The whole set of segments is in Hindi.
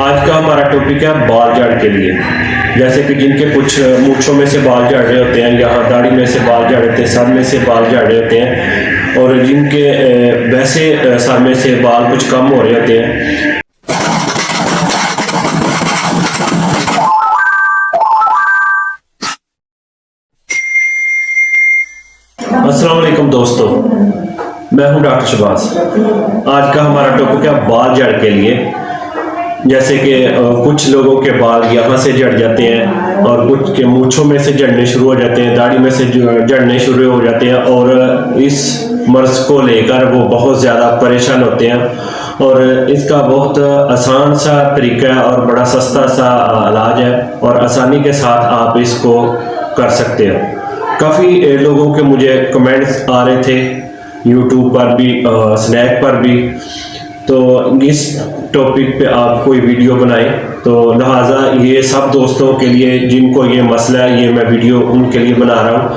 आज का हमारा टॉपिक है बाल जड़ के लिए। जैसे कि जिनके कुछ मूंछों में से बाल झड़ रहे होते हैं, यहाँ दाढ़ी में से बाल झड़ रहे होते हैं, सर में से बाल झड़ रहे होते हैं, और जिनके वैसे सर में से बाल कुछ कम हो रहे होते हैं। अस्सलाम वालेकुम दोस्तों, मैं हूं डॉक्टर शहबाज। आज का हमारा टॉपिक है बाल जड़ के लिए। जैसे कि कुछ लोगों के बाल यहाँ से झड़ जाते हैं और कुछ के मूंछों में से झड़ने शुरू हो जाते हैं, दाढ़ी में से झड़ने शुरू हो जाते हैं, और इस मर्ज को लेकर वो बहुत ज़्यादा परेशान होते हैं। और इसका बहुत आसान सा तरीका है और बड़ा सस्ता सा इलाज है, और आसानी के साथ आप इसको कर सकते हो। काफ़ी लोगों के मुझे कमेंट्स आ रहे थे यूट्यूब पर भी, स्नैप पर भी, तो इस टॉपिक पे आप कोई वीडियो बनाएं। तो लिहाजा ये सब दोस्तों के लिए जिनको ये मसला है, ये मैं वीडियो उनके लिए बना रहा हूँ।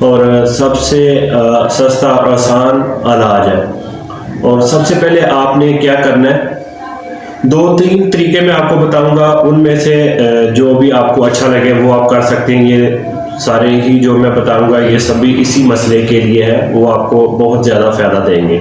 और सबसे सस्ता और आसान इलाज है। और सबसे पहले आपने क्या करना है, 2-3 तरीके मैं आपको बताऊंगा, उनमें से जो भी आपको अच्छा लगे वो आप कर सकते हैं। ये सारे ही जो मैं बताऊंगा ये सभी इसी मसले के लिए है, वो आपको बहुत ज़्यादा फ़ायदा देंगे।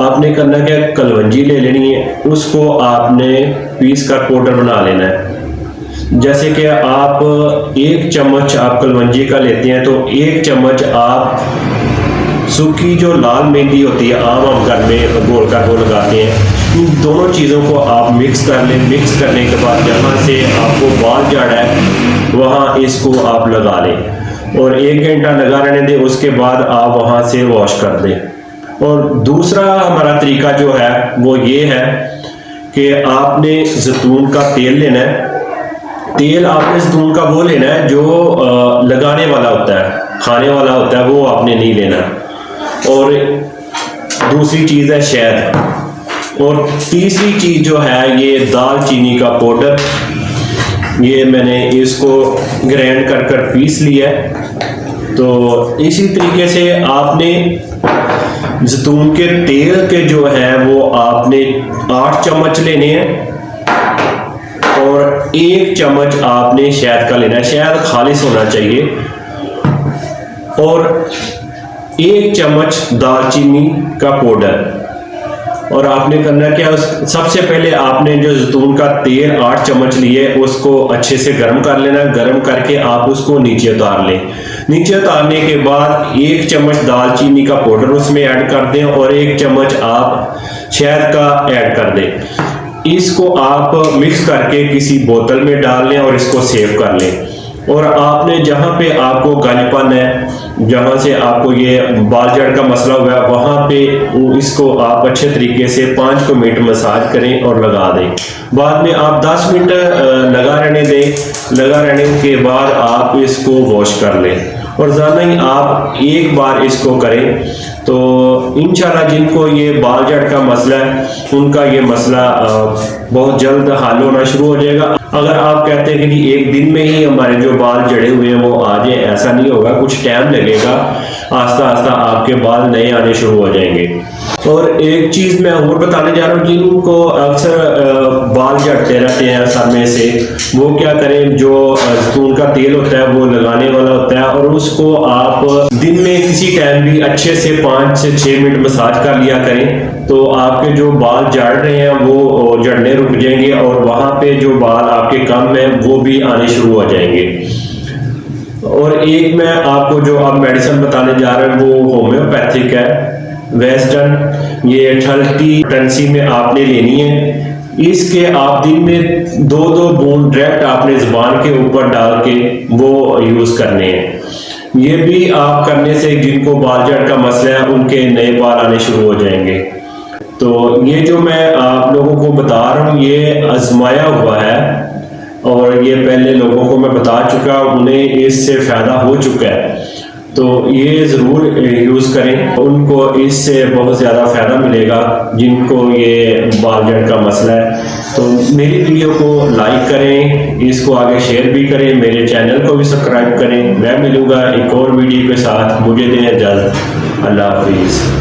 आपने करना क्या, कलवंजी ले लेनी है, उसको आपने पीस कर पाउडर बना लेना है। जैसे कि आप 1 चम्मच आप कलवंजी का लेते हैं, तो 1 चम्मच आप सूखी जो लाल मेहंदी होती है, आम हम घर में गोल कर वो लगाते हैं, इन दोनों चीज़ों को आप मिक्स कर लें। मिक्स करने के बाद जहाँ से आपको बाल जड़ है वहाँ इसको आप लगा लें और 1 घंटा लगा रहने दें। उसके बाद आप वहाँ से वॉश कर दें। और दूसरा हमारा तरीका जो है वो ये है कि आपने जैतून का तेल लेना है। तेल आपने जैतून का वो लेना है जो लगाने वाला होता है, खाने वाला होता है, वो आपने नहीं लेना। और दूसरी चीज़ है शहद। और तीसरी चीज़ जो है ये दालचीनी का पाउडर। ये मैंने इसको ग्राइंड कर पीस लिया है। तो इसी तरीके से आपने जैतून के तेल के जो है वो आपने 8 चम्मच लेने हैं, और 1 चम्मच आपने शहद का लेना है। शहद खालिश होना चाहिए। और 1 चम्मच दालचीनी का पाउडर। और आपने करना क्या, सबसे पहले आपने जो जैतून का तेल 8 चम्मच लिए उसको अच्छे से गर्म कर लेना। गर्म करके आप उसको नीचे उतार लें। नीचे उतारने के बाद 1 चम्मच दालचीनी का पाउडर उसमें ऐड कर दें और 1 चम्मच आप शहद का ऐड कर दें। इसको आप मिक्स करके किसी बोतल में डाल लें और इसको सेव कर लें। और आपने जहाँ पे आपको गंजपन है, जहाँ से आपको ये बाल जड़ का मसला हुआ है, वहाँ पे इसको आप अच्छे तरीके से 5 मिनट मसाज करें और लगा दें। बाद में आप 10 मिनट लगा रहने दें। लगा रहने के बाद आप इसको वॉश कर लें। और ज़्यादा ही आप एक बार इसको करें तो इंशाल्लाह जिनको ये बाल जड़ का मसला है उनका ये मसला बहुत जल्द हल होना शुरू हो जाएगा। अगर आप कहते हैं कि 1 दिन में ही हमारे जो बाल जड़े हुए हैं वो आ जाए, ऐसा नहीं होगा, कुछ टाइम लगेगा। आस्ता आस्ता आपके बाल नए आने शुरू हो जाएंगे। और एक चीज़ मैं और बताने जा रहा हूँ, जिनको अक्सर बाल झड़ते रहते हैं सर में से, वो क्या करें, जो जैतून का तेल होता है वो लगाने वाला होता है, और उसको आप दिन में किसी टाइम भी अच्छे से 5 से 6 मिनट मसाज कर लिया करें। तो आपके जो बाल झड़ रहे हैं वो झड़ने रुक जाएंगे, और वहाँ पे जो बाल आपके कम है वो भी आने शुरू हो जाएंगे। और एक मैं आपको जो अब मेडिसिन बताने जा रहा हूँ वो होम्योपैथिक है, वेस्टर्न। ये 30 टंसी में आपने लेनी है। इसके आप दिन में 2-2 बूंद डायरेक्ट आपने जुबान के ऊपर डाल के वो यूज करने हैं। ये भी आप करने से जिनको बाल जड़ का मसला है उनके नए बाल आने शुरू हो जाएंगे। तो ये जो मैं आप लोगों को बता रहा हूँ ये आजमाया हुआ है, और ये पहले लोगों को मैं बता चुका, उन्हें इससे फायदा हो चुका है। तो ये ज़रूर यूज़ करें, उनको इससे बहुत ज़्यादा फ़ायदा मिलेगा जिनको ये बाल जड़ का मसला है। तो मेरी वीडियो को लाइक करें, इसको आगे शेयर भी करें, मेरे चैनल को भी सब्सक्राइब करें। मैं मिलूँगा एक और वीडियो के साथ। मुझे दें इजाज़त। अल्लाह हाफिज़।